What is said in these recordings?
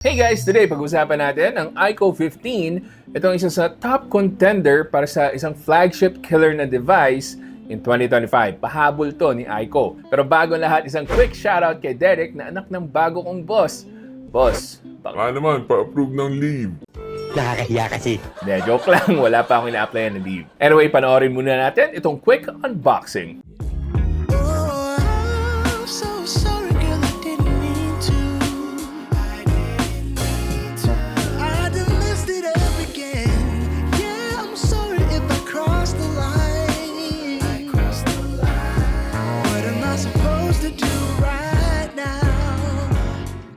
Hey guys! Today, pag-usapan natin ang Iqoo 15. Itong isa sa top contender para sa isang flagship killer na device in 2025. Pahabol to ni Iqoo. Pero bago lahat, isang quick shoutout kay Derek na anak ng bago kong boss. Boss, Baka naman, pa-approve ng leave. Nakakahiya kasi. Hindi, joke lang. Wala pa akong ina-applyan na leave. Anyway, panoorin muna natin itong quick unboxing.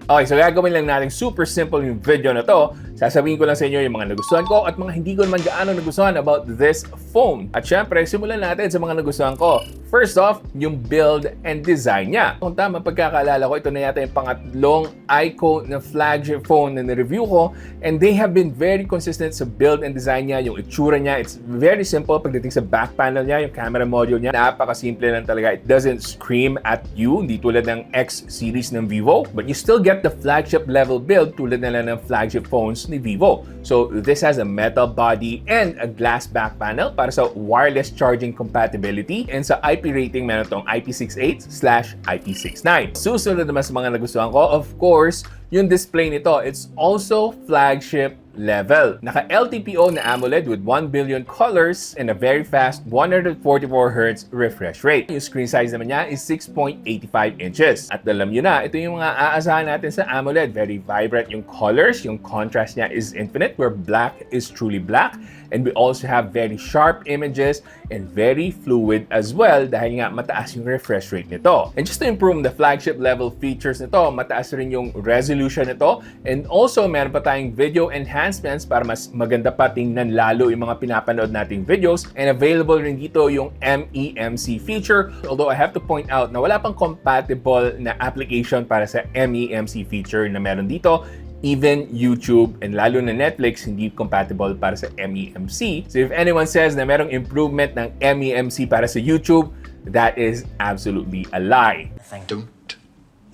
Okay, so gagawin lang natin super simple yung video na to. Sasabihin ko lang sa inyo yung mga nagustuhan ko at mga hindi ko naman gaano nagustuhan about this phone. At syempre, simulan natin sa mga nagustuhan ko. First off, yung build and design niya. Kung tama pagkakaalala ko, ito na yata yung pangatlong Iqoo na flagship phone na na-review ko. And they have been very consistent sa build and design niya. Yung itsura niya, it's very simple pagdating sa back panel niya, yung camera module niya. Napakasimple lang talaga. It doesn't scream at you, hindi tulad ng X series ng Vivo. But you still get the flagship level build tulad na lang ng flagship phones ni Vivo. So this has a metal body and a glass back panel para sa wireless charging compatibility. And sa IP rating, meron itong IP68/IP69. Susunod naman sa mga nagustuhan ko, of course, yung display nito. It's also flagship level. Naka-LTPO na AMOLED with 1 billion colors and a very fast 144Hz refresh rate. Yung screen size naman niya is 6.85 inches. At alam nyo na, ito yung mga aasahan natin sa AMOLED. Very vibrant yung colors. Yung contrast niya is infinite, where black is truly black. And we also have very sharp images and very fluid as well dahil nga mataas yung refresh rate nito. And just to improve the flagship level features nito, mataas rin yung resolution nito. And also, meron pa tayong video enhancements para mas maganda pa tingnan lalo yung mga pinapanood nating videos. And available rin dito yung MEMC feature. Although I have to point out na wala pang compatible na application para sa MEMC feature na meron dito. Even YouTube and lalo na Netflix hindi compatible para sa MEMC. So if anyone says na merong improvement ng MEMC para sa YouTube, that is absolutely a lie. Don't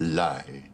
lie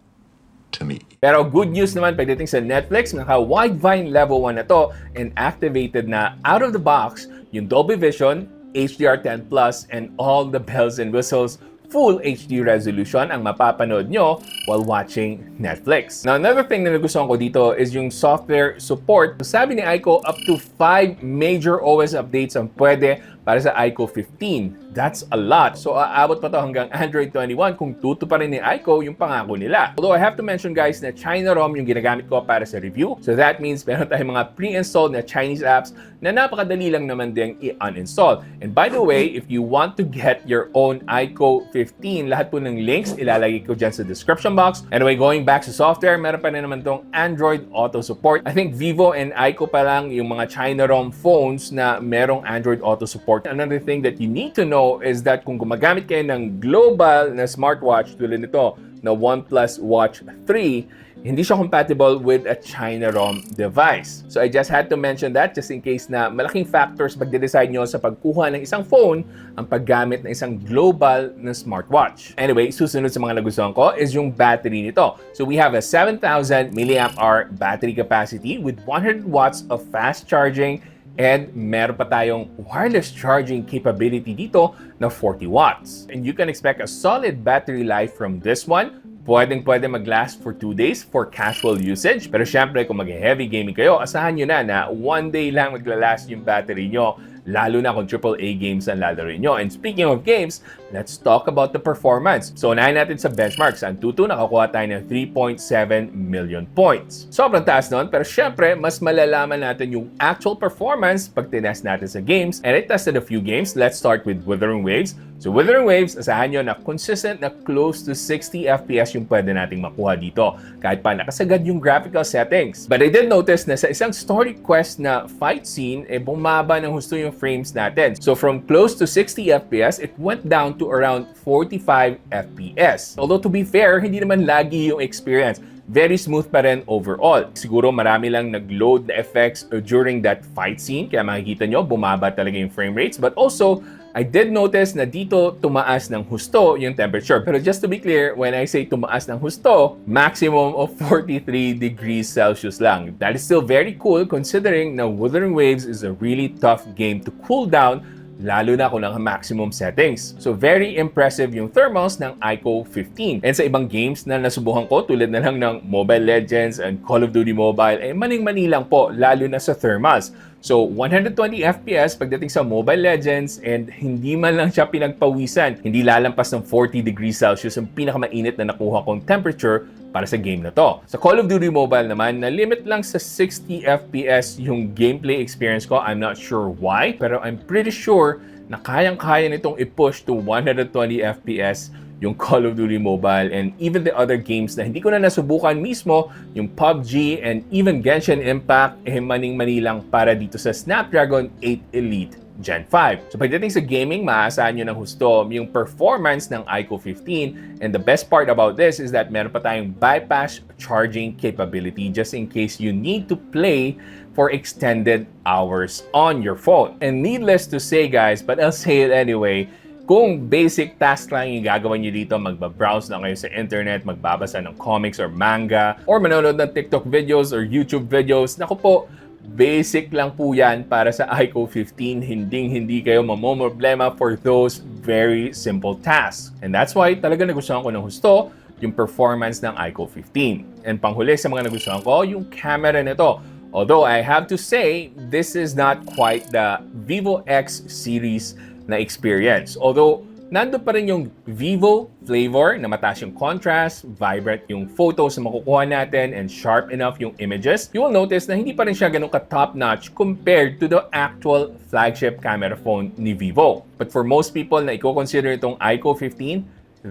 to me. Pero good news naman pagdating sa Netflix, naka-Widevine Level 1 na to and activated na out of the box yung Dolby Vision, HDR10+, and all the bells and whistles. Full HD resolution ang mapapanood nyo while watching Netflix. Now, another thing na nagustuhan ko dito is yung software support. Sabi ni Iqoo, up to 5 major OS updates ang pwede para sa Iqoo 15. That's a lot. So, aabot pa to hanggang Android 21 kung tuto pa rin ni Iqoo yung pangako nila. Although, I have to mention guys na China ROM yung ginagamit ko para sa review. So, that means meron tayong mga pre-installed na Chinese apps na napakadali lang naman ding i-uninstall. And by the way, if you want to get your own Iqoo 15, lahat po ng links ilalagay ko dyan sa description box. Anyway, going back sa software, meron pa rin naman tong Android Auto Support. I think Vivo and Iqoo pa lang yung mga China ROM phones na merong Android Auto Support. Another thing that you need to know is that kung gumagamit kayo ng global na smartwatch tulad nito na OnePlus Watch 3, hindi siya compatible with a China ROM device. So I just had to mention that just in case na malaking factors pagde-decide nyo sa pagkuha ng isang phone ang paggamit ng isang global na smartwatch. Anyway, susunod sa mga nagustuhan ko is yung battery nito. So we have a 7,000 mAh battery capacity with 100 watts of fast charging. And meron pa tayong wireless charging capability dito na 40 watts. And you can expect a solid battery life from this one. Pwede mag-last for 2 days for casual usage. Pero syempre, kung mag-heavy gaming kayo, asahan nyo na 1 day lang maglalast yung battery nyo. Lalo na kung AAA games ang lalaroin nyo. And speaking of games, let's talk about the performance. So, unahin natin sa benchmarks. Ang Antutu, nakakuha tayo ng 3.7 million points. Sobrang taas nun, pero syempre, mas malalaman natin yung actual performance pag tinest natin sa games. And I tested a few games. Let's start with Wuthering Waves. So, Wuthering Waves, asahan nyo na consistent na close to 60 FPS yung pwede nating makuha dito. Kahit pa nakasagad yung graphical settings. But I did notice na sa isang story quest na fight scene, bumaba ng husto yung frames natin. So from close to 60 FPS, it went down to around 45 FPS. Although to be fair, hindi naman lagi yung experience. Very smooth pa rin overall. Siguro marami lang nag-load na effects during that fight scene, kaya makikita nyo, bumaba talaga yung frame rates. But also, I did notice na dito tumaas ng husto yung temperature. Pero just to be clear, when I say tumaas ng husto, maximum of 43 degrees Celsius lang. That is still very cool considering na Wuthering Waves is a really tough game to cool down, lalo na kung ang maximum settings. So very impressive yung thermals ng Iqoo 15. And sa ibang games na nasubukan ko tulad na lang ng Mobile Legends and Call of Duty Mobile, maning-mani lang po lalo na sa thermals. So 120 FPS pagdating sa Mobile Legends and hindi man lang siya pinagpawisan. Hindi lalampas ng 40 degrees Celsius ang pinakamainit na nakuha kong temperature para sa game na to. Sa Call of Duty Mobile naman, na limit lang sa 60 FPS yung gameplay experience ko. I'm not sure why, pero I'm pretty sure na kayang-kaya nitong i-push to 120 FPS yung Call of Duty Mobile and even the other games na hindi ko na nasubukan mismo, yung PUBG and even Genshin Impact, maning-mani lang para dito sa Snapdragon 8 Elite Gen 5. So pagdating sa gaming, maasahan nyo ng husto yung performance ng Iqoo 15. And the best part about this is that meron pa tayong bypass charging capability just in case you need to play for extended hours on your phone. And needless to say guys, but I'll say it anyway, kung basic task lang yung gagawin nyo dito, magbabrowse lang kayo sa internet, magbabasa ng comics or manga, or manonood ng TikTok videos or YouTube videos, naku po, basic lang po yan para sa Iqoo 15. Hindi kayo mamomroblema for those very simple tasks. And that's why talaga nagustuhan ko ng husto yung performance ng Iqoo 15. And panghuli sa mga nagustuhan ko, yung camera nito. Although I have to say, this is not quite the Vivo X series na experience. Although, nando pa rin yung Vivo flavor na mataas yung contrast, vibrant yung photos na makukuha natin, and sharp enough yung images, you will notice na hindi pa rin siya ganun ka-top-notch compared to the actual flagship camera phone ni Vivo. But for most people na i-consider itong Iqoo 15,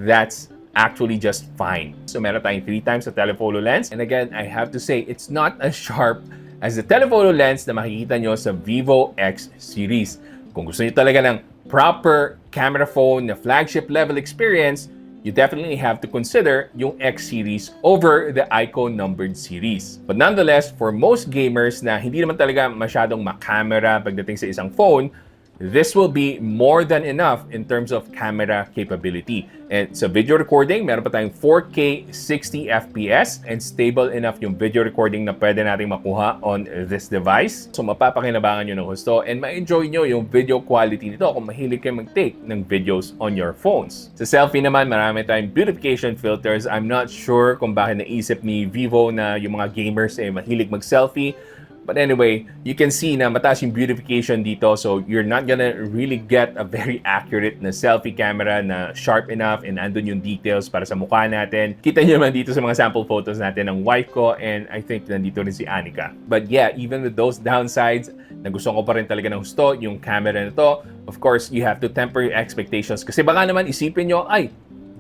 that's actually just fine. So meron tayong 3 times the telephoto lens. And again, I have to say, it's not as sharp as the telephoto lens na makikita nyo sa Vivo X series. Kung gusto nyo talaga ng proper camera phone na flagship level experience, you definitely have to consider yung X series over the Iqoo numbered series. But nonetheless, for most gamers na hindi naman talaga masyadong makamera pagdating sa isang phone, this will be more than enough in terms of camera capability. And sa video recording, meron pa tayong 4K 60 FPS and stable enough yung video recording na pwede nating makuha on this device. So mapapakinabangan nyo ng gusto and ma-enjoy nyo yung video quality nito kung mahilig kayo mag-take ng videos on your phones. Sa selfie naman, marami tayong beautification filters. I'm not sure kung bakit naisip ni Vivo na yung mga gamers mahilig mag-selfie. But anyway, you can see na mataas yung beautification dito, so you're not gonna really get a very accurate na selfie camera na sharp enough and andun yung details para sa mukha natin. Kita nyo naman dito sa mga sample photos natin ng wife ko, and I think nandito rin si Anika. But yeah, even with those downsides, nagustuhan ko pa rin talaga ng gusto yung camera na to. Of course, you have to temper your expectations kasi baka naman isipin nyo, ay,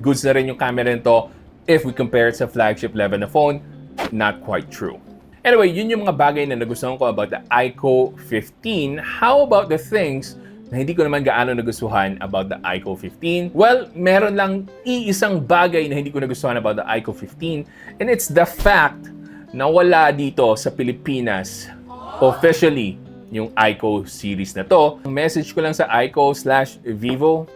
goods na rin yung camera nito if we compare it sa flagship level na phone. Not quite true. Anyway, yun yung mga bagay na nagustuhan ko about the Iqoo 15. How about the things na hindi ko naman gaano nagustuhan about the Iqoo 15? Well, meron lang iisang bagay na hindi ko nagustuhan about the Iqoo 15, and it's the fact na wala dito sa Pilipinas officially yung Iqoo series na to. Ang message ko lang sa Iqoo/Vivo,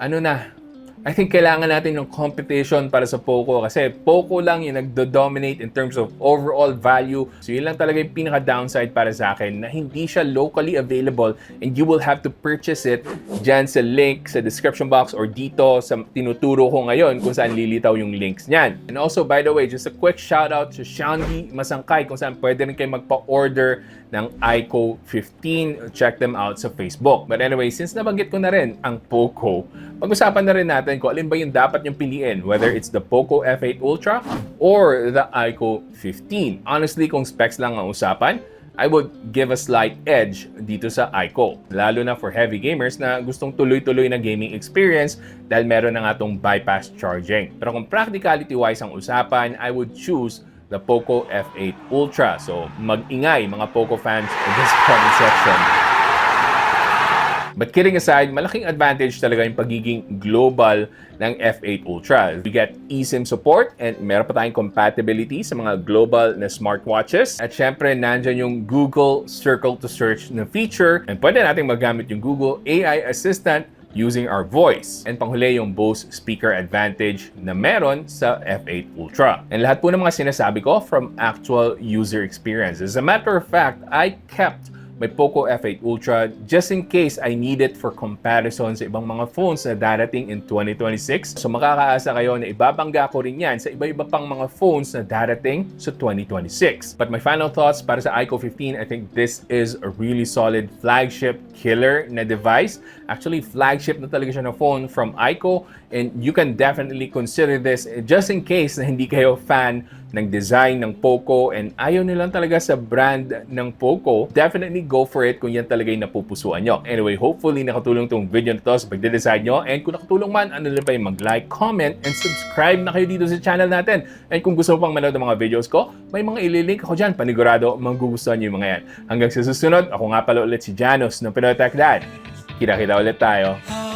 I think kailangan natin ng competition para sa Poco kasi Poco lang yung nagdo-dominate in terms of overall value. So yun lang talaga yung pinaka-downside para sa akin na hindi siya locally available and you will have to purchase it dyan sa link sa description box or dito sa tinuturo ko ngayon kung saan lilitaw yung links niyan. And also, by the way, just a quick shout out to Shandy Masangkay kung saan pwede rin kayo magpa-order ng Iqoo 15. Check them out sa Facebook. But anyway, since nabanggit ko na rin ang Poco, pag-usapan na rin natin kung alin ba yung dapat yung piliin, whether it's the Poco F8 Ultra or the Iqoo 15. Honestly, kung specs lang ang usapan, I would give a slight edge dito sa Iqoo. Lalo na for heavy gamers na gustong tuloy-tuloy na gaming experience dahil meron na nga itong bypass charging. Pero kung practicality-wise ang usapan, I would choose the Poco F8 Ultra. So, mag-ingay mga Poco fans in this comment section. But kidding aside, malaking advantage talaga yung pagiging global ng F8 Ultra. We get eSIM support and meron pa tayong compatibility sa mga global na smartwatches. At syempre, nandyan yung Google Circle to Search na feature and pwede natin magamit yung Google AI Assistant using our voice. And panghuli yung Bose speaker advantage na meron sa F8 Ultra. And lahat po ng mga sinasabi ko from actual user experience. As a matter of fact, I kept my Poco F8 Ultra just in case I need it for comparison sa ibang mga phones na darating in 2026. So makakaasa kayo na ibabangga ko rin yan sa iba-iba pang mga phones na darating sa 2026. But my final thoughts para sa Iqoo 15, I think this is a really solid flagship killer na device. Actually, flagship na talaga siya na phone from Iqoo, and you can definitely consider this just in case na hindi kayo fan ng design ng Poco and ayaw nilang talaga sa brand ng Poco. Definitely go for it kung yan talaga yung napupusuan nyo. Anyway, hopefully nakatulong tong video na to sa pagde-decide nyo, and kung nakatulong man, ano na ba yung mag-like, comment, and subscribe na kayo dito sa channel natin. And kung gusto mo pang manood ng mga videos ko, may mga ililink ako dyan, panigurado magugustuhan nyo yung mga yan. Hanggang sa susunod, ako nga pala ulit si Janos ng Pinoy Techdad. Kita-kita ulit tayo.